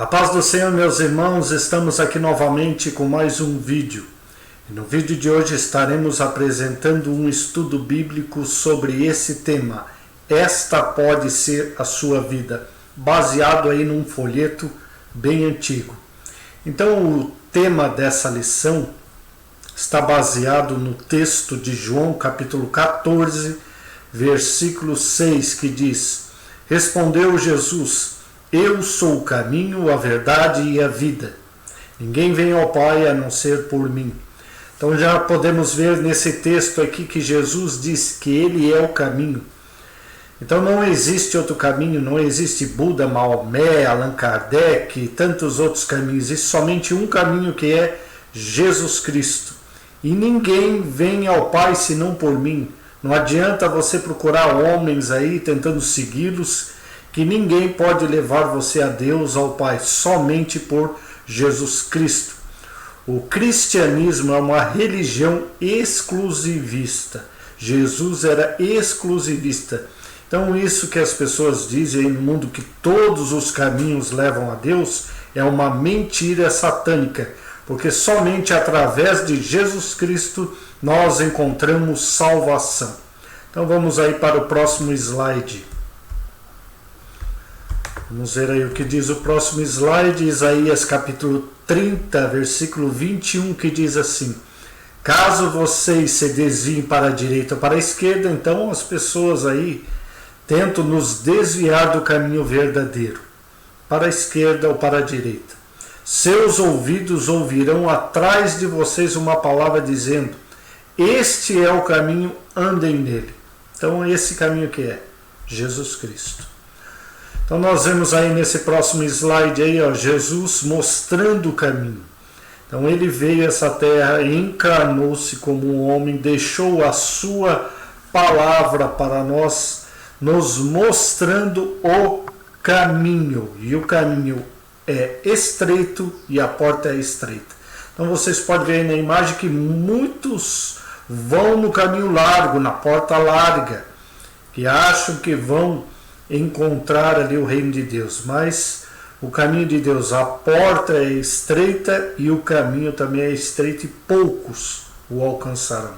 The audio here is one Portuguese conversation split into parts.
A paz do Senhor, meus irmãos, estamos aqui novamente com mais um vídeo. E no vídeo de hoje estaremos apresentando um estudo bíblico sobre esse tema. Esta pode ser a sua vida, baseado aí num folheto bem antigo. Então o tema dessa lição está baseado no texto de João capítulo 14, versículo 6, que diz: Respondeu Jesus: Eu sou o caminho, a verdade e a vida. Ninguém vem ao Pai a não ser por mim. Então já podemos ver nesse texto aqui que Jesus diz que Ele é o caminho. Então não existe outro caminho, não existe Buda, Maomé, Allan Kardec e tantos outros caminhos. Existe somente um caminho, que é Jesus Cristo. E ninguém vem ao Pai senão por mim. Não adianta você procurar homens aí tentando segui-los, que ninguém pode levar você a Deus, ao Pai, somente por Jesus Cristo. O cristianismo é uma religião exclusivista. Jesus era exclusivista. Então isso que as pessoas dizem aí no mundo, que todos os caminhos levam a Deus, é uma mentira satânica, porque somente através de Jesus Cristo nós encontramos salvação. Então vamos aí para o próximo slide. Vamos ver aí o que diz o próximo slide, Isaías capítulo 30, versículo 21, que diz assim: Caso vocês se desviem para a direita ou para a esquerda, então as pessoas aí tentam nos desviar do caminho verdadeiro, para a esquerda ou para a direita. Seus ouvidos ouvirão atrás de vocês uma palavra dizendo: Este é o caminho, andem nele. Então esse caminho que é Jesus Cristo. Então nós vemos aí nesse próximo slide aí, ó, Jesus mostrando o caminho. Então ele veio a essa terra, encarnou-se como um homem, deixou a sua palavra para nós, nos mostrando o caminho. E o caminho é estreito e a porta é estreita. Então vocês podem ver aí na imagem que muitos vão no caminho largo, na porta larga, que acham que vão encontrar ali o reino de Deus, mas o caminho de Deus, a porta é estreita e o caminho também é estreito e poucos o alcançarão.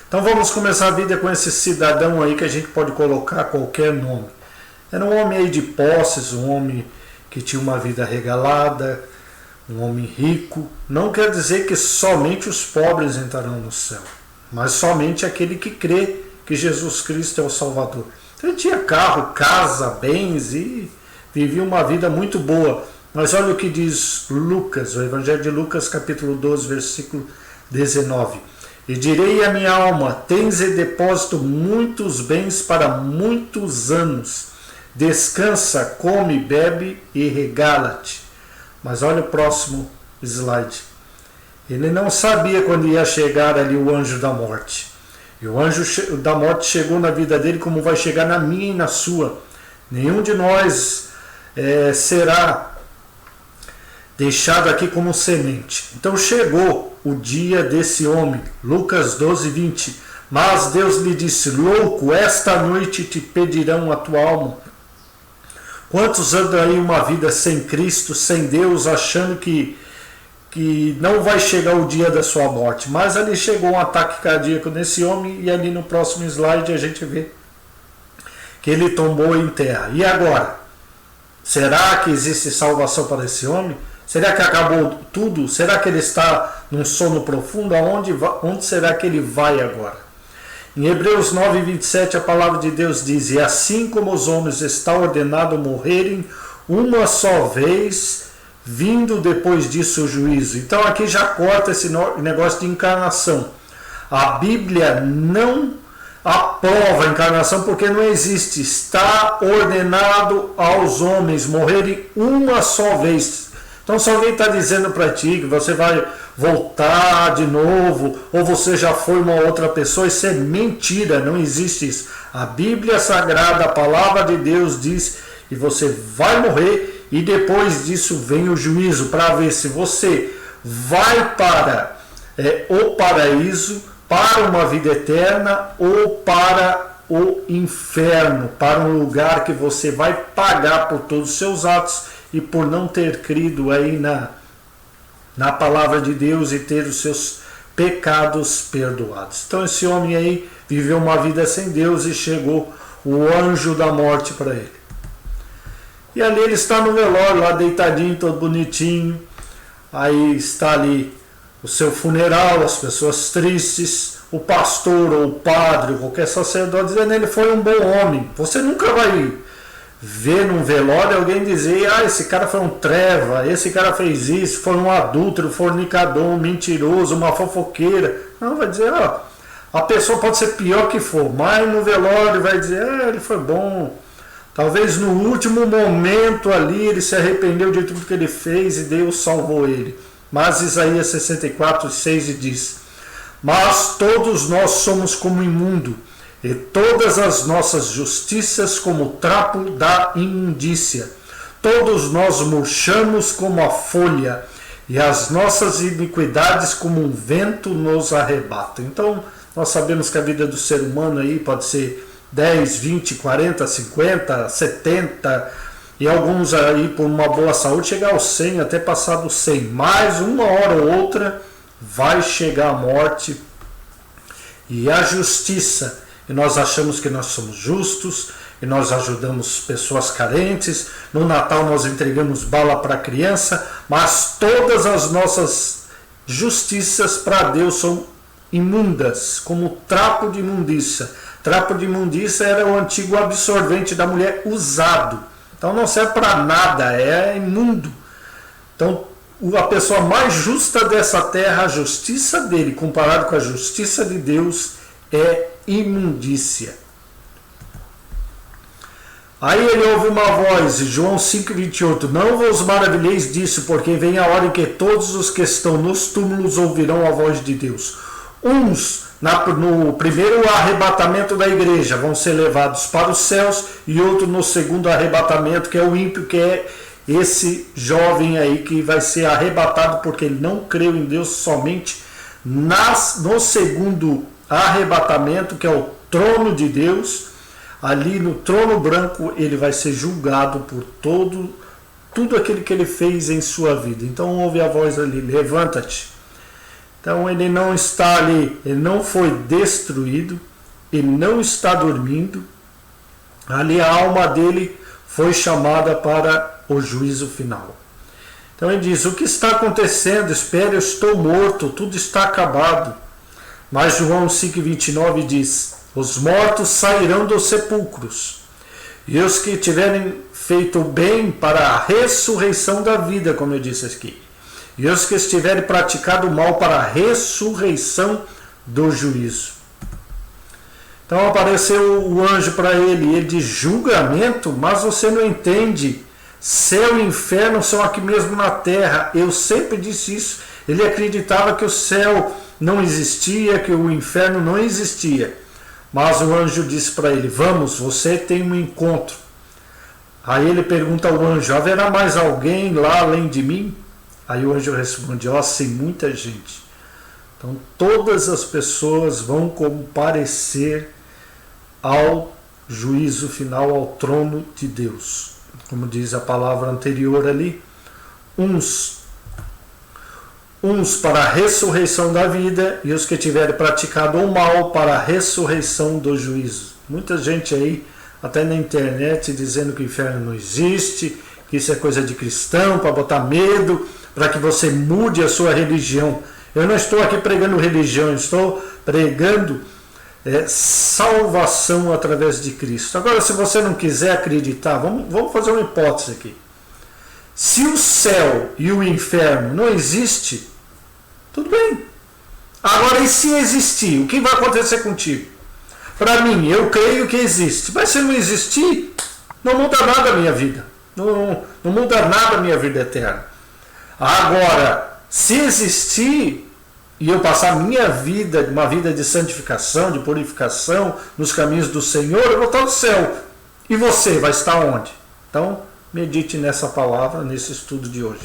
Então vamos começar a vida com esse cidadão aí, que a gente pode colocar qualquer nome. Era um homem aí de posses, um homem que tinha uma vida regalada, um homem rico. Não quer dizer que somente os pobres entrarão no céu, mas somente aquele que crê que Jesus Cristo é o Salvador. Então ele tinha carro, casa, bens e vivia uma vida muito boa. Mas olha o que diz Lucas, o Evangelho de Lucas, capítulo 12, versículo 19. E direi à minha alma: tens em depósito muitos bens para muitos anos. Descansa, come, bebe e regala-te. Mas olha o próximo slide. Ele não sabia quando ia chegar ali o anjo da morte. E o anjo da morte chegou na vida dele como vai chegar na minha e na sua. Nenhum de nós será deixado aqui como semente. Então chegou o dia desse homem. Lucas 12, 20. Mas Deus lhe disse: Louco, esta noite te pedirão a tua alma. Quantos andam aí uma vida sem Cristo, sem Deus, achando que não vai chegar o dia da sua morte? Mas ali chegou um ataque cardíaco nesse homem, e ali no próximo slide a gente vê que ele tombou em terra. E agora? Será que existe salvação para esse homem? Será que acabou tudo? Será que ele está num sono profundo? Onde será que ele vai agora? Em Hebreus 9, 27 a palavra de Deus diz: E assim como os homens está ordenado morrerem uma só vez, vindo depois disso o juízo. Então aqui já corta esse negócio de encarnação. A Bíblia não aprova a encarnação, porque não existe. Está ordenado aos homens morrerem uma só vez. Então se alguém está dizendo para ti que você vai voltar de novo, ou você já foi uma outra pessoa, isso é mentira, não existe isso. A Bíblia Sagrada, a palavra de Deus diz que você vai morrer, e depois disso vem o juízo, para ver se você vai para o paraíso, para uma vida eterna, ou para o inferno, para um lugar que você vai pagar por todos os seus atos e por não ter crido aí na palavra de Deus e ter os seus pecados perdoados. Então esse homem aí viveu uma vida sem Deus e chegou o anjo da morte para ele. E ali ele está no velório, lá deitadinho, todo bonitinho. Aí está ali o seu funeral, as pessoas tristes, o pastor ou o padre, ou qualquer sacerdote dizendo ele foi um bom homem. Você nunca vai ver num velório alguém dizer, esse cara foi um treva, esse cara fez isso, foi um adúltero, fornicador, um mentiroso, uma fofoqueira. Não, vai dizer, a pessoa pode ser pior que for, mas no velório vai dizer, ele foi bom. Talvez no último momento ali ele se arrependeu de tudo que ele fez e Deus salvou ele. Mas Isaías 64:6 diz, mas todos nós somos como imundo, e todas as nossas justiças como trapo da imundícia. Todos nós murchamos como a folha, e as nossas iniquidades como um vento nos arrebata. Então, nós sabemos que a vida do ser humano aí pode ser 10, 20, 40, 50, 70, e alguns aí por uma boa saúde chegar aos 100, até passar dos 100. Mais uma hora ou outra vai chegar a morte e a justiça. E nós achamos que nós somos justos, e nós ajudamos pessoas carentes. No Natal nós entregamos bala para a criança, mas todas as nossas justiças para Deus são imundas, como trapo de imundícia. Trapo de imundícia era o antigo absorvente da mulher usado. Então não serve para nada, é imundo. Então a pessoa mais justa dessa terra, a justiça dele, comparado com a justiça de Deus, é imundícia. Aí ele ouve uma voz, João 5,28, não vos maravilheis disso, porque vem a hora em que todos os que estão nos túmulos ouvirão a voz de Deus. Uns, no primeiro arrebatamento da igreja, vão ser levados para os céus, e outro no segundo arrebatamento, que é o ímpio, que é esse jovem aí que vai ser arrebatado porque ele não creu em Deus somente no segundo arrebatamento, que é o trono de Deus. Ali no trono branco ele vai ser julgado por tudo aquilo que ele fez em sua vida. Então ouve a voz ali, levanta-te. Então ele não está ali, ele não foi destruído, ele não está dormindo. Ali a alma dele foi chamada para o juízo final. Então ele diz, o que está acontecendo? Espere, eu estou morto, tudo está acabado. Mas João 5,29 diz, os mortos sairão dos sepulcros, e os que tiverem feito bem para a ressurreição da vida, como eu disse aqui, e os que estiverem praticado mal para a ressurreição do juízo. Então apareceu o anjo para ele, e ele diz, julgamento? Mas você não entende, céu e inferno são aqui mesmo na terra. Eu sempre disse isso. Ele acreditava que o céu não existia, que o inferno não existia. Mas o anjo disse para ele, vamos, você tem um encontro. Aí ele pergunta ao anjo, haverá mais alguém lá além de mim? Aí o anjo responde, sim, muita gente. Então todas as pessoas vão comparecer ao juízo final, ao trono de Deus. Como diz a palavra anterior ali, uns para a ressurreição da vida, e os que tiverem praticado o mal para a ressurreição do juízo. Muita gente aí, até na internet, dizendo que o inferno não existe, que isso é coisa de cristão, para botar medo, para que você mude a sua religião. Eu não estou aqui pregando religião, eu estou pregando salvação através de Cristo. Agora, se você não quiser acreditar, vamos fazer uma hipótese aqui. Se o céu e o inferno não existem, tudo bem. Agora, e se existir? O que vai acontecer contigo? Para mim, eu creio que existe. Mas se não existir, não muda nada a minha vida. Não muda nada a minha vida eterna. Agora, se existir e eu passar minha vida, uma vida de santificação, de purificação, nos caminhos do Senhor, eu vou estar no céu. E você vai estar onde? Então, medite nessa palavra, nesse estudo de hoje.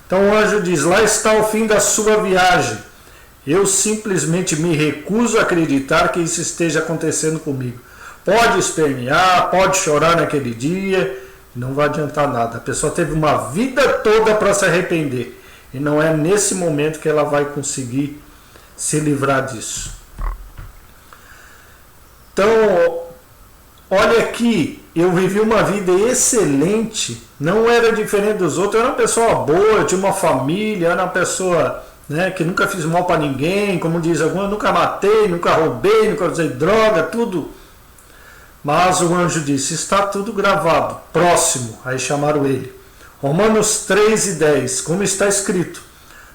Então o anjo diz, lá está o fim da sua viagem. Eu simplesmente me recuso a acreditar que isso esteja acontecendo comigo. Pode espernear, pode chorar naquele dia, Não vai adiantar nada. A pessoa teve uma vida toda para se arrepender. E não é nesse momento que ela vai conseguir se livrar disso. Então, olha aqui, eu vivi uma vida excelente, não era diferente dos outros, eu era uma pessoa boa, eu tinha uma família, era uma pessoa, né, que nunca fiz mal para ninguém, como diz alguns, nunca matei, nunca roubei, nunca usei droga, tudo. Mas o anjo disse, está tudo gravado, próximo, aí chamaram ele. Romanos 3:10, como está escrito,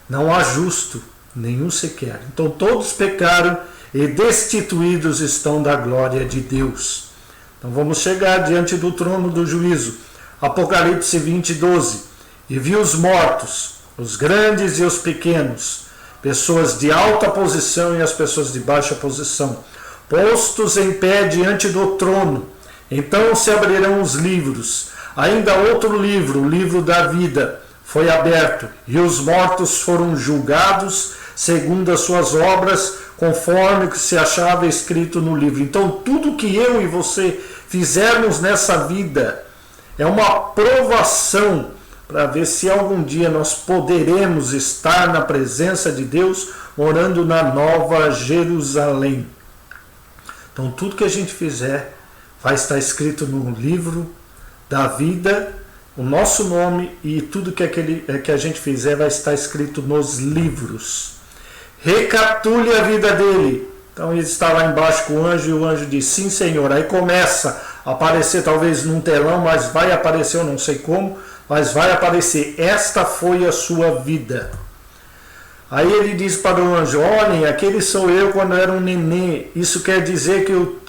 não há justo, nenhum sequer. Então todos pecaram e destituídos estão da glória de Deus. Então vamos chegar diante do trono do juízo. Apocalipse 20:12. E vi os mortos, os grandes e os pequenos, pessoas de alta posição e as pessoas de baixa posição, postos em pé diante do trono. Então se abrirão os livros. Ainda outro livro, o livro da vida, foi aberto, e os mortos foram julgados segundo as suas obras, conforme o que se achava escrito no livro. Então tudo que eu e você fizermos nessa vida é uma provação para ver se algum dia nós poderemos estar na presença de Deus, morando na Nova Jerusalém. Então tudo que a gente fizer vai estar escrito no livro da vida, o nosso nome, e tudo que a gente fizer vai estar escrito nos livros. Recapitule a vida dele. Então ele está lá embaixo com o anjo, e o anjo diz, sim Senhor. Aí começa a aparecer, talvez num telão, mas vai aparecer, eu não sei como, mas vai aparecer, esta foi a sua vida. Aí ele diz para o anjo, olhem, aquele sou eu quando era um nenê. Isso quer dizer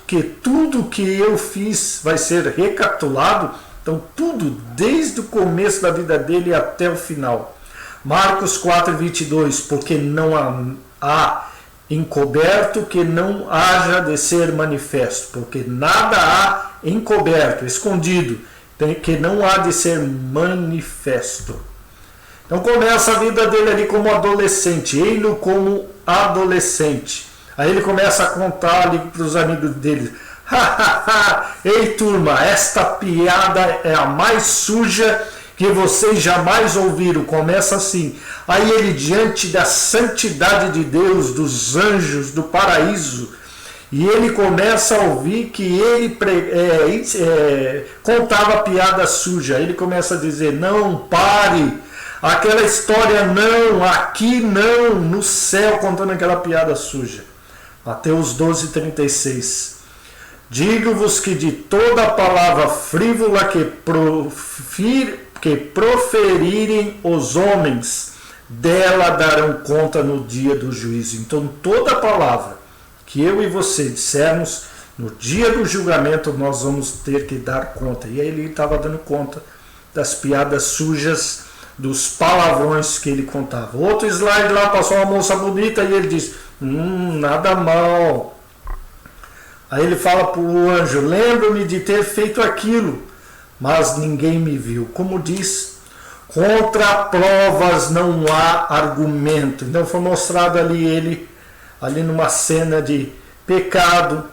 que tudo que eu fiz vai ser recapitulado. Então tudo, desde o começo da vida dele até o final. Marcos 4:22, porque não há encoberto que não haja de ser manifesto, porque nada há encoberto, escondido, que não há de ser manifesto. Então começa a vida dele ali como adolescente, ele como adolescente. Aí ele começa a contar ali para os amigos dele, ei turma, esta piada é a mais suja que vocês jamais ouviram. Começa assim. Aí ele, diante da santidade de Deus, dos anjos, do paraíso, e ele começa a ouvir que ele contava piada suja. Ele começa a dizer, não, pare, aquela história não, aqui não, no céu, contando aquela piada suja. Mateus 12:36. Digo-vos que de toda palavra frívola que proferirem os homens, dela darão conta no dia do juízo. Então toda palavra que eu e você dissermos, no dia do julgamento nós vamos ter que dar conta. E aí ele estava dando conta das piadas sujas, dos palavrões que ele contava. Outro slide lá, passou uma moça bonita e ele diz, nada mal. Aí ele fala para o anjo, lembro-me de ter feito aquilo, mas ninguém me viu. Como diz, contra provas não há argumento. Então foi mostrado ali ele, ali numa cena de pecado,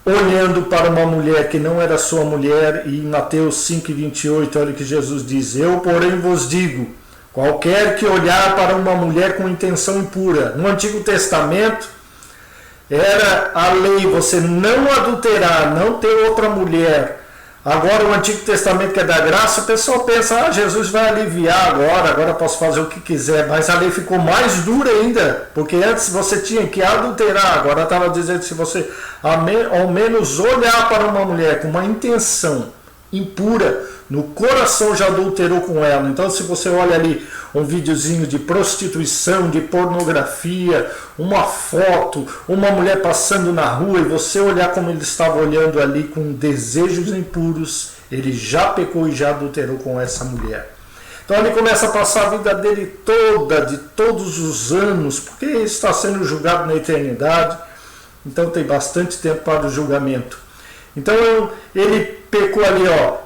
olhando para uma mulher que não era sua mulher, e em Mateus 5:28, olha o que Jesus diz, eu porém vos digo, qualquer que olhar para uma mulher com intenção impura, no Antigo Testamento, era a lei, você não adulterar, não ter outra mulher. Agora o Antigo Testamento, que é da graça, o pessoal pensa, Jesus vai aliviar agora posso fazer o que quiser. Mas a lei ficou mais dura ainda, porque antes você tinha que adulterar. Agora estava dizendo que se você ao menos olhar para uma mulher com uma intenção impura, no coração já adulterou com ela. Então se você olha ali um videozinho de prostituição, de pornografia, uma foto, uma mulher passando na rua, e você olhar como ele estava olhando ali com desejos impuros, ele já pecou e já adulterou com essa mulher. Então ele começa a passar a vida dele toda, de todos os anos, porque ele está sendo julgado na eternidade, então tem bastante tempo para o julgamento. Então ele pecou ali,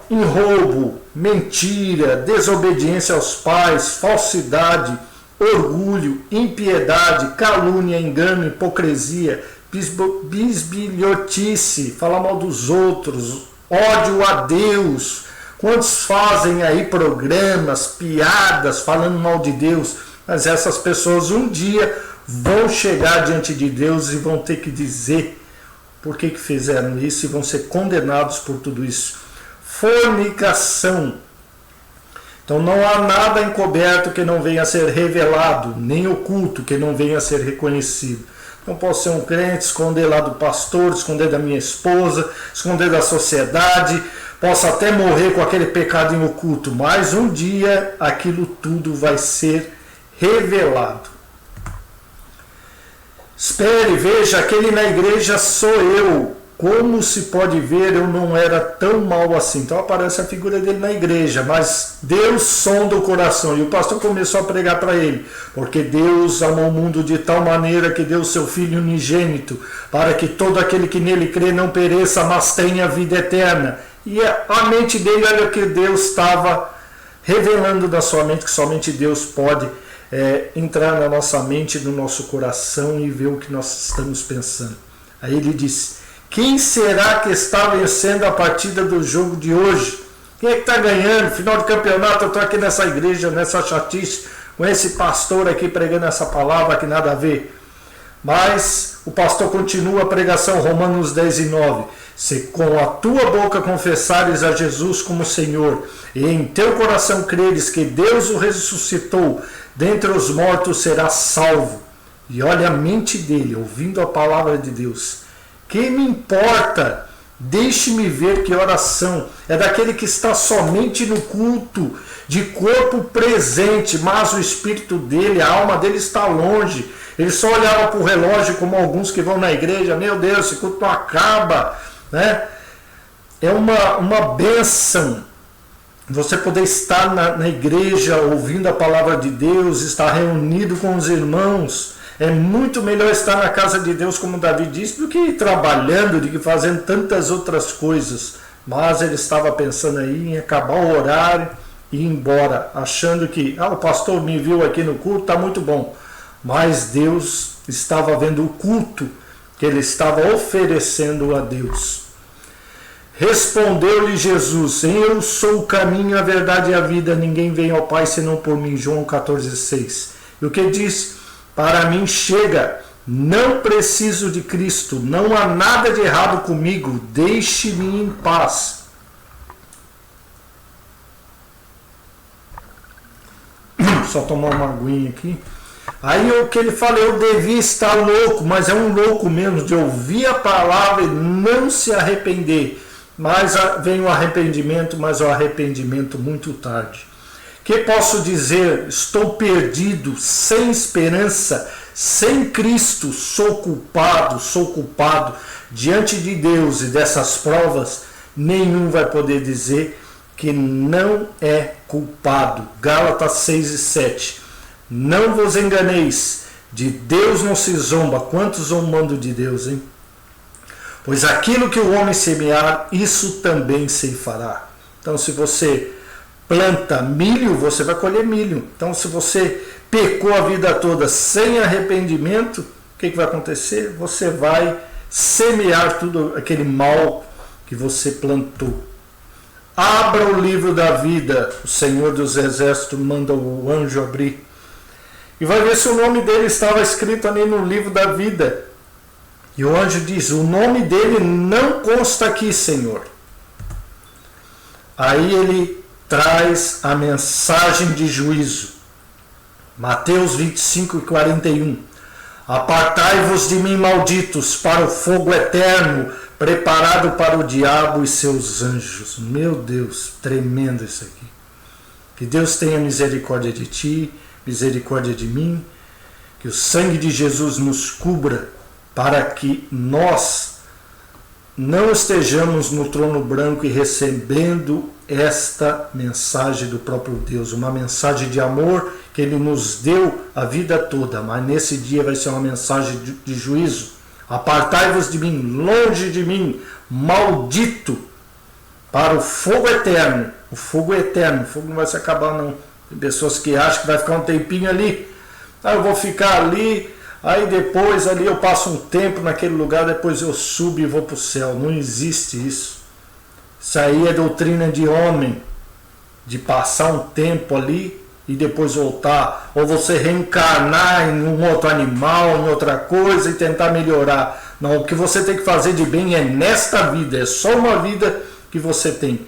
em roubo, mentira, desobediência aos pais, falsidade, orgulho, impiedade, calúnia, engano, hipocrisia, bisbilhotice, falar mal dos outros, ódio a Deus. Quantos fazem aí programas, piadas, falando mal de Deus? Mas essas pessoas um dia vão chegar diante de Deus e vão ter que dizer por que fizeram isso e vão ser condenados por tudo isso. Fornicação. Então não há nada encoberto que não venha a ser revelado, nem oculto que não venha a ser reconhecido. Não posso ser um crente, esconder lá do pastor, esconder da minha esposa, esconder da sociedade, posso até morrer com aquele pecado oculto, mas um dia aquilo tudo vai ser revelado. Espere, veja, aquele na igreja sou eu. Como se pode ver, eu não era tão mal assim. Então aparece a figura dele na igreja, mas Deus sonda o coração. E o pastor começou a pregar para ele, porque Deus amou o mundo de tal maneira que deu seu Filho unigênito, para que todo aquele que nele crê não pereça, mas tenha vida eterna. E a mente dele, olha o que Deus estava revelando da sua mente, que somente Deus pode entrar na nossa mente, no nosso coração e ver o que nós estamos pensando. Aí ele disse: quem será que está vencendo a partida do jogo de hoje? Quem é que está ganhando? Final de campeonato, eu estou aqui nessa igreja, nessa chatice, com esse pastor aqui pregando essa palavra que nada a ver. Mas o pastor continua a pregação, Romanos 10:9. Se com a tua boca confessares a Jesus como Senhor, e em teu coração creres que Deus o ressuscitou dentre os mortos, serás salvo. E olha a mente dele, ouvindo a palavra de Deus. Que me importa? Deixe-me ver que oração. É daquele que está somente no culto, de corpo presente, mas o espírito dele, a alma dele está longe. Ele só olhava para o relógio, como alguns que vão na igreja. Meu Deus, esse culto não acaba, né? É uma bênção você poder estar na igreja ouvindo a palavra de Deus, estar reunido com os irmãos. É muito melhor estar na casa de Deus, como Davi disse, do que trabalhando, do que fazendo tantas outras coisas. Mas ele estava pensando aí em acabar o horário e ir embora, achando que o pastor me viu aqui no culto, está muito bom. Mas Deus estava vendo o culto que ele estava oferecendo a Deus. Respondeu-lhe Jesus: eu sou o caminho, a verdade e a vida, ninguém vem ao Pai senão por mim. João 14,6. E o que diz? Para mim chega, não preciso de Cristo, não há nada de errado comigo, deixe-me em paz. Só tomar uma aguinha aqui. Aí o que ele fala, eu devia estar louco, mas é um louco mesmo, de ouvir a palavra e não se arrepender. Mas vem o arrependimento, mas o arrependimento muito tarde. Que posso dizer? Estou perdido, sem esperança, sem Cristo, sou culpado diante de Deus, e dessas provas nenhum vai poder dizer que não é culpado. Gálatas 6:7. Não vos enganeis, de Deus não se zomba. Quantos zombando de Deus, hein? Pois aquilo que o homem semear, isso também ceifará. Então, se você planta milho, você vai colher milho. Então, se você pecou a vida toda sem arrependimento, o que vai acontecer? Você vai semear tudo aquele mal que você plantou. Abra o livro da vida. O Senhor dos Exércitos manda o anjo abrir. E vai ver se o nome dele estava escrito ali no livro da vida. E o anjo diz: o nome dele não consta aqui, Senhor. Aí ele traz a mensagem de juízo. Mateus 25:41. Apartai-vos de mim, malditos, para o fogo eterno, preparado para o diabo e seus anjos. Meu Deus, tremendo isso aqui. Que Deus tenha misericórdia de ti, misericórdia de mim, que o sangue de Jesus nos cubra, para que nós não estejamos no trono branco e recebendo esta mensagem do próprio Deus, uma mensagem de amor que Ele nos deu a vida toda, mas nesse dia vai ser uma mensagem de juízo. Apartai-vos de mim, longe de mim, maldito, para o fogo eterno. O fogo é eterno, o fogo não vai se acabar não. Tem pessoas que acham que vai ficar um tempinho ali, eu vou ficar ali, aí depois ali eu passo um tempo naquele lugar, depois eu subo e vou para o céu. Não existe isso. Isso aí é doutrina de homem, de passar um tempo ali e depois voltar, ou você reencarnar em um outro animal, em outra coisa e tentar melhorar. Não, o que você tem que fazer de bem é nesta vida, é só uma vida que você tem.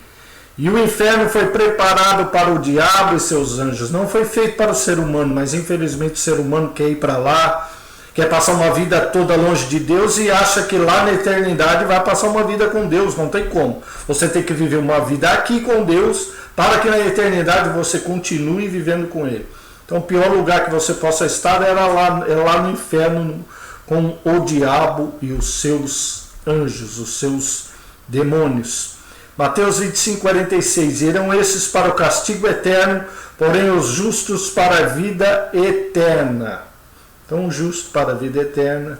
E o inferno foi preparado para o diabo e seus anjos, não foi feito para o ser humano, mas infelizmente o ser humano quer ir para lá, quer passar uma vida toda longe de Deus e acha que lá na eternidade vai passar uma vida com Deus. Não tem como. Você tem que viver uma vida aqui com Deus para que na eternidade você continue vivendo com Ele. Então o pior lugar que você possa estar é lá no inferno com o diabo e os seus anjos, os seus demônios. Mateus 25:46. Irão esses para o castigo eterno, porém os justos para a vida eterna. Então, o justo para a vida eterna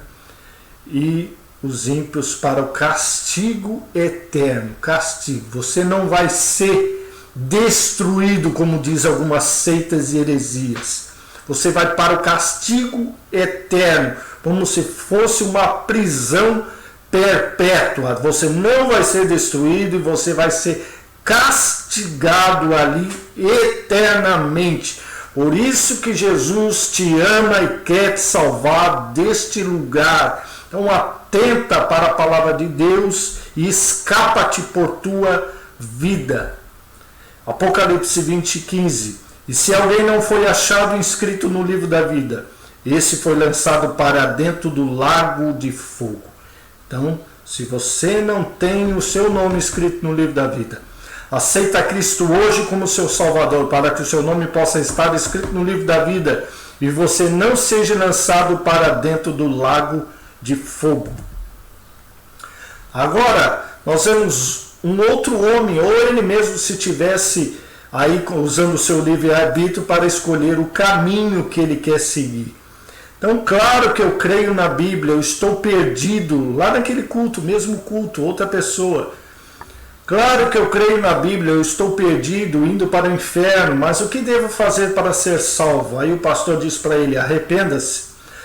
e os ímpios para o castigo eterno. Castigo. Você não vai ser destruído, como diz algumas seitas e heresias. Você vai para o castigo eterno, como se fosse uma prisão perpétua. Você não vai ser destruído e você vai ser castigado ali eternamente. Por isso que Jesus te ama e quer te salvar deste lugar. Então atenta para a palavra de Deus e escapa-te por tua vida. Apocalipse 20:15. E se alguém não foi achado inscrito no livro da vida, esse foi lançado para dentro do lago de fogo. Então, se você não tem o seu nome escrito no livro da vida, aceita Cristo hoje como seu Salvador, para que o seu nome possa estar escrito no livro da vida e você não seja lançado para dentro do lago de fogo. Agora, nós vemos um outro homem, ou ele mesmo se tivesse aí usando o seu livre-arbítrio para escolher o caminho que ele quer seguir. Então, claro que eu creio na Bíblia, eu estou perdido lá naquele culto, mesmo culto, outra pessoa. Claro que eu creio na Bíblia, eu estou perdido, indo para o inferno, mas o que devo fazer para ser salvo? Aí o pastor diz para ele: arrependa-se,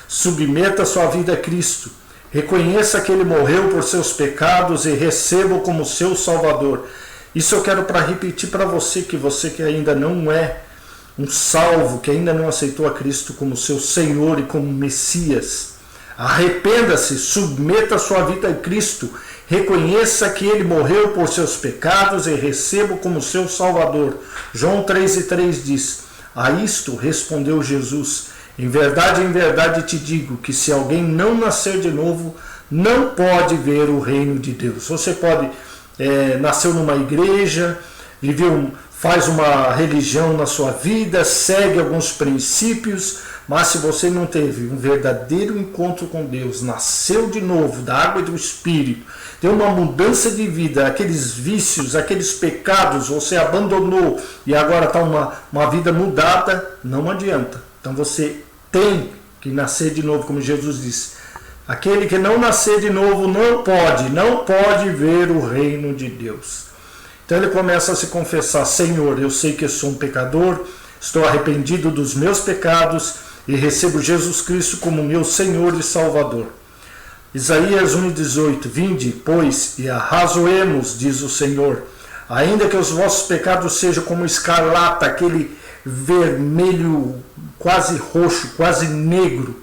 submeta sua vida a Cristo, reconheça que Ele morreu por seus pecados e receba-o como seu Salvador. Isso eu quero para repetir para você que ainda não é um salvo, que ainda não aceitou a Cristo como seu Senhor e como Messias. Arrependa-se, submeta sua vida a Cristo, reconheça que Ele morreu por seus pecados e receba-o como seu Salvador. João 3:3 diz: a isto respondeu Jesus: em verdade te digo que se alguém não nascer de novo, não pode ver o reino de Deus. Você pode nasceu numa igreja, faz uma religião na sua vida, segue alguns princípios, mas se você não teve um verdadeiro encontro com Deus, nasceu de novo da água e do Espírito, tem uma mudança de vida, aqueles vícios, aqueles pecados, você abandonou e agora está uma vida mudada, não adianta. Então você tem que nascer de novo, como Jesus disse. Aquele que não nascer de novo não pode ver o reino de Deus. Então ele começa a se confessar: Senhor, eu sei que eu sou um pecador, estou arrependido dos meus pecados e recebo Jesus Cristo como meu Senhor e Salvador. Isaías 1:18. Vinde, pois, e arrazoemos, diz o Senhor, ainda que os vossos pecados sejam como escarlata, aquele vermelho quase roxo, quase negro,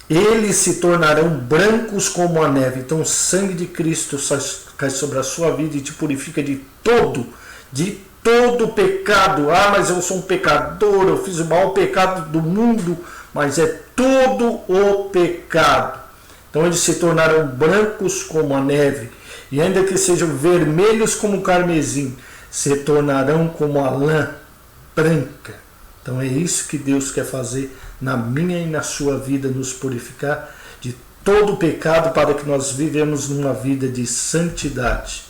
eles se tornarão brancos como a neve. Então o sangue de Cristo cai sobre a sua vida e te purifica de todo pecado. Ah, mas eu sou um pecador, eu fiz o maior pecado do mundo, mas é todo o pecado. Então eles se tornarão brancos como a neve, e ainda que sejam vermelhos como o carmesim, se tornarão como a lã branca. Então é isso que Deus quer fazer na minha e na sua vida, nos purificar de todo o pecado para que nós vivemos numa vida de santidade.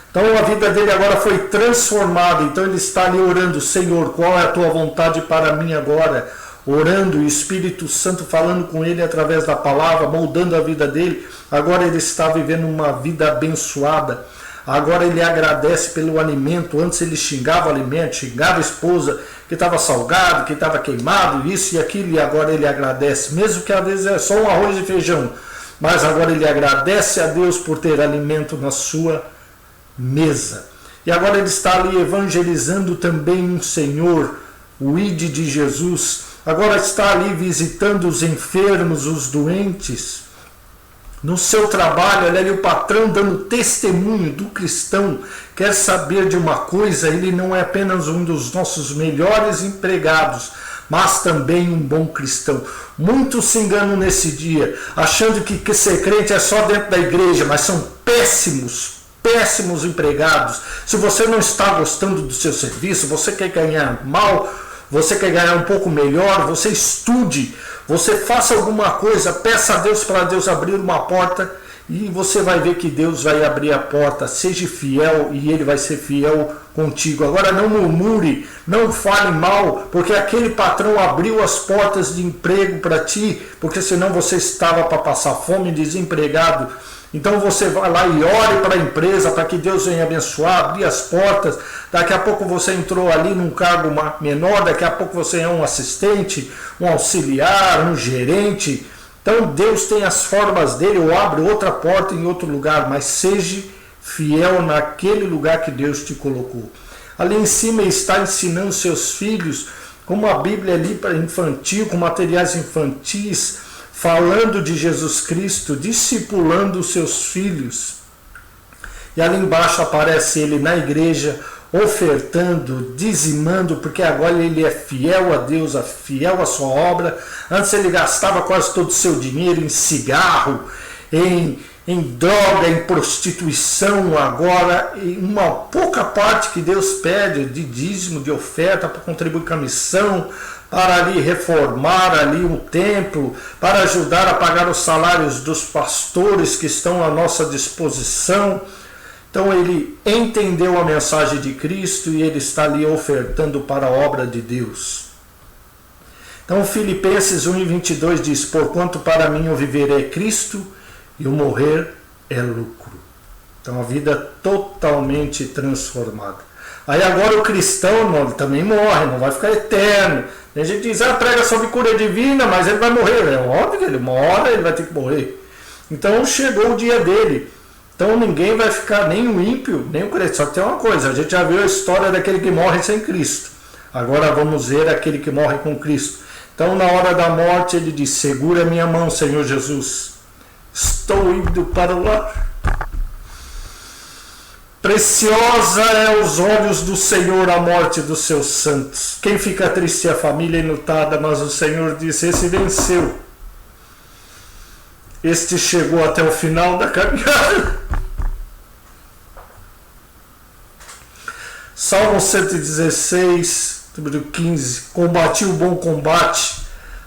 Então a vida dele agora foi transformada, então ele está ali orando: Senhor, qual é a tua vontade para mim agora? Orando, o Espírito Santo falando com ele através da palavra, moldando a vida dele. Agora ele está vivendo uma vida abençoada. Agora ele agradece pelo alimento. Antes ele xingava o alimento, xingava a esposa que estava salgado, que estava queimado, isso e aquilo, e agora ele agradece, mesmo que às vezes é só um arroz e feijão, mas agora ele agradece a Deus por ter alimento na sua mesa. E agora ele está ali evangelizando também um Senhor, o Ide de Jesus. Agora está ali visitando os enfermos, os doentes. No seu trabalho, olha ali o patrão dando testemunho do cristão. Quer saber de uma coisa? Ele não é apenas um dos nossos melhores empregados, mas também um bom cristão. Muitos se enganam nesse dia, achando que ser crente é só dentro da igreja, mas são péssimos empregados. Se você não está gostando do seu serviço, você quer ganhar mal, você quer ganhar um pouco melhor, você estude, você faça alguma coisa, peça a Deus para Deus abrir uma porta e você vai ver que Deus vai abrir a porta. Seja fiel e Ele vai ser fiel contigo. Agora não murmure, não fale mal, porque aquele patrão abriu as portas de emprego para ti, porque senão você estava para passar fome, desempregado. Então você vai lá e ore para a empresa, para que Deus venha abençoar, abrir as portas. Daqui a pouco você entrou ali num cargo menor, daqui a pouco você é um assistente, um auxiliar, um gerente. Então Deus tem as formas dele, ou abre outra porta em outro lugar, mas seja fiel naquele lugar que Deus te colocou. Ali em cima está ensinando seus filhos, como a Bíblia ali para infantil, com materiais infantis, falando de Jesus Cristo, discipulando os seus filhos. E ali embaixo aparece ele na igreja, ofertando, dizimando, porque agora ele é fiel a Deus, fiel à sua obra. Antes ele gastava quase todo o seu dinheiro em cigarro, em droga, em prostituição. Agora, uma pouca parte que Deus pede de dízimo, de oferta, para contribuir com a missão, para ali reformar ali o templo, para ajudar a pagar os salários dos pastores que estão à nossa disposição. Então ele entendeu a mensagem de Cristo e ele está ali ofertando para a obra de Deus. Então Filipenses 1:22 diz: porquanto para mim o viver é Cristo e o morrer é lucro. Então a vida totalmente transformada. Aí agora o cristão ele também morre, não vai ficar eterno. A gente diz, prega sobre cura divina, mas ele vai morrer. É óbvio que ele mora, ele vai ter que morrer. Então chegou o dia dele. Então ninguém vai ficar, nem o ímpio, nem o crente. Só que tem uma coisa, a gente já viu a história daquele que morre sem Cristo. Agora vamos ver aquele que morre com Cristo. Então na hora da morte ele diz: segura minha mão, Senhor Jesus. Estou indo para o lar. Preciosa é aos olhos do Senhor a morte dos seus santos. Quem fica triste é a família enlutada, mas o Senhor disse: esse venceu. Este chegou até o final da caminhada. Salmo 116, número 15. Combati o bom combate,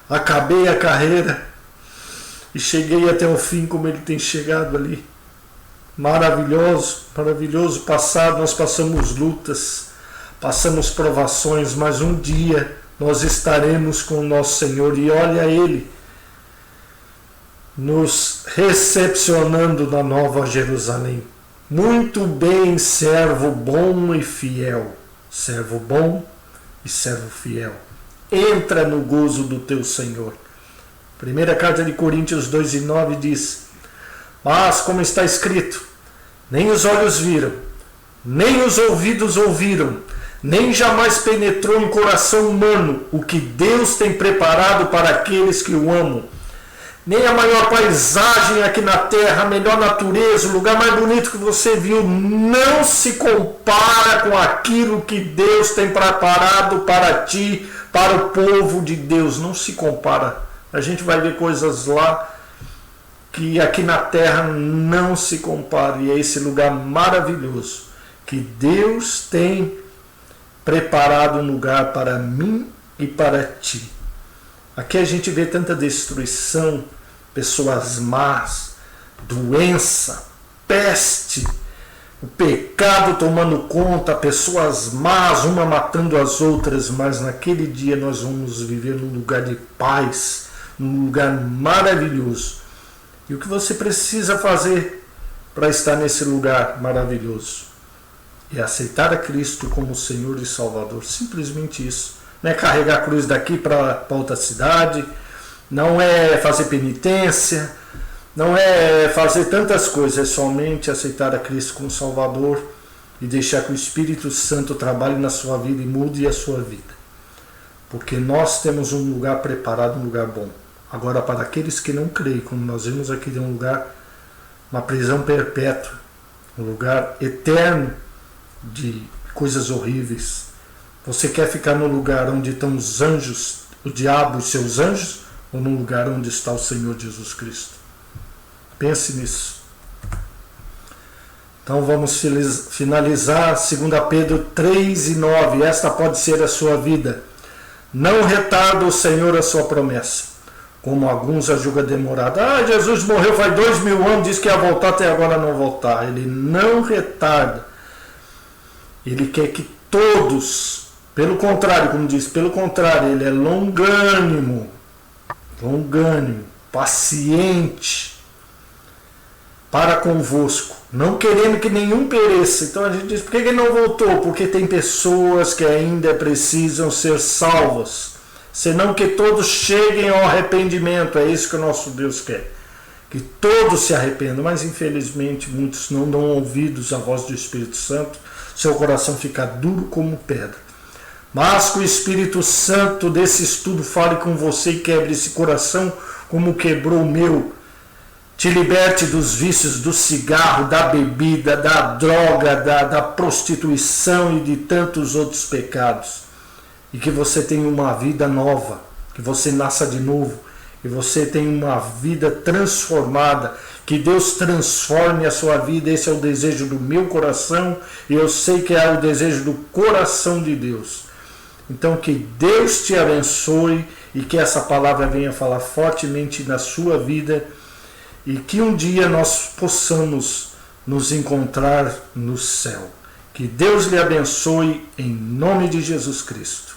acabei a carreira e cheguei até o fim como ele tem chegado ali. Maravilhoso passado, nós passamos lutas, passamos provações, mas um dia nós estaremos com o nosso Senhor e olha Ele nos recepcionando na Nova Jerusalém. Muito bem, servo bom e fiel. Servo bom e servo fiel. Entra no gozo do teu Senhor. Primeira carta de Coríntios 2:9 diz: mas, como está escrito, nem os olhos viram, nem os ouvidos ouviram, nem jamais penetrou em coração humano o que Deus tem preparado para aqueles que o amam. Nem a maior paisagem aqui na terra, a melhor natureza, o lugar mais bonito que você viu, não se compara com aquilo que Deus tem preparado para ti, para o povo de Deus. Não se compara. A gente vai ver coisas lá que aqui na terra não se compara. E é esse lugar maravilhoso que Deus tem preparado um lugar para mim e para ti. Aqui a gente vê tanta destruição, pessoas más, doença, peste, o pecado tomando conta, pessoas más, uma matando as outras, mas naquele dia nós vamos viver num lugar de paz, num lugar maravilhoso. E o que você precisa fazer para estar nesse lugar maravilhoso? É aceitar a Cristo como Senhor e Salvador, simplesmente isso. Não é carregar a cruz daqui para outra cidade, não é fazer penitência, não é fazer tantas coisas, é somente aceitar a Cristo como Salvador e deixar que o Espírito Santo trabalhe na sua vida e mude a sua vida. Porque nós temos um lugar preparado, um lugar bom. Agora, para aqueles que não creem, como nós vimos aqui, de um lugar, uma prisão perpétua, um lugar eterno de coisas horríveis. Você quer ficar no lugar onde estão os anjos, o diabo e seus anjos, ou no lugar onde está o Senhor Jesus Cristo? Pense nisso. Então vamos finalizar 2 Pedro 3:9. Esta pode ser a sua vida. Não retarda o Senhor a sua promessa, como alguns a julgam demorada. Jesus morreu faz 2000 anos, diz que ia voltar, até agora não voltar. Ele não retarda. Ele quer que todos, pelo contrário, como diz, pelo contrário, ele é longânimo, paciente para convosco, não querendo que nenhum pereça. Então a gente diz, por que ele não voltou? Porque tem pessoas que ainda precisam ser salvas, senão que todos cheguem ao arrependimento. É isso que o nosso Deus quer, que todos se arrependam, mas infelizmente muitos não dão ouvidos à voz do Espírito Santo, seu coração fica duro como pedra. Mas que o Espírito Santo desse estudo fale com você e quebre esse coração como quebrou o meu. Te liberte dos vícios do cigarro, da bebida, da droga, da prostituição e de tantos outros pecados. E que você tenha uma vida nova, que você nasça de novo, que você tenha uma vida transformada, que Deus transforme a sua vida. Esse é o desejo do meu coração e eu sei que é o desejo do coração de Deus. Então que Deus te abençoe e que essa palavra venha falar fortemente na sua vida e que um dia nós possamos nos encontrar no céu. Que Deus lhe abençoe em nome de Jesus Cristo.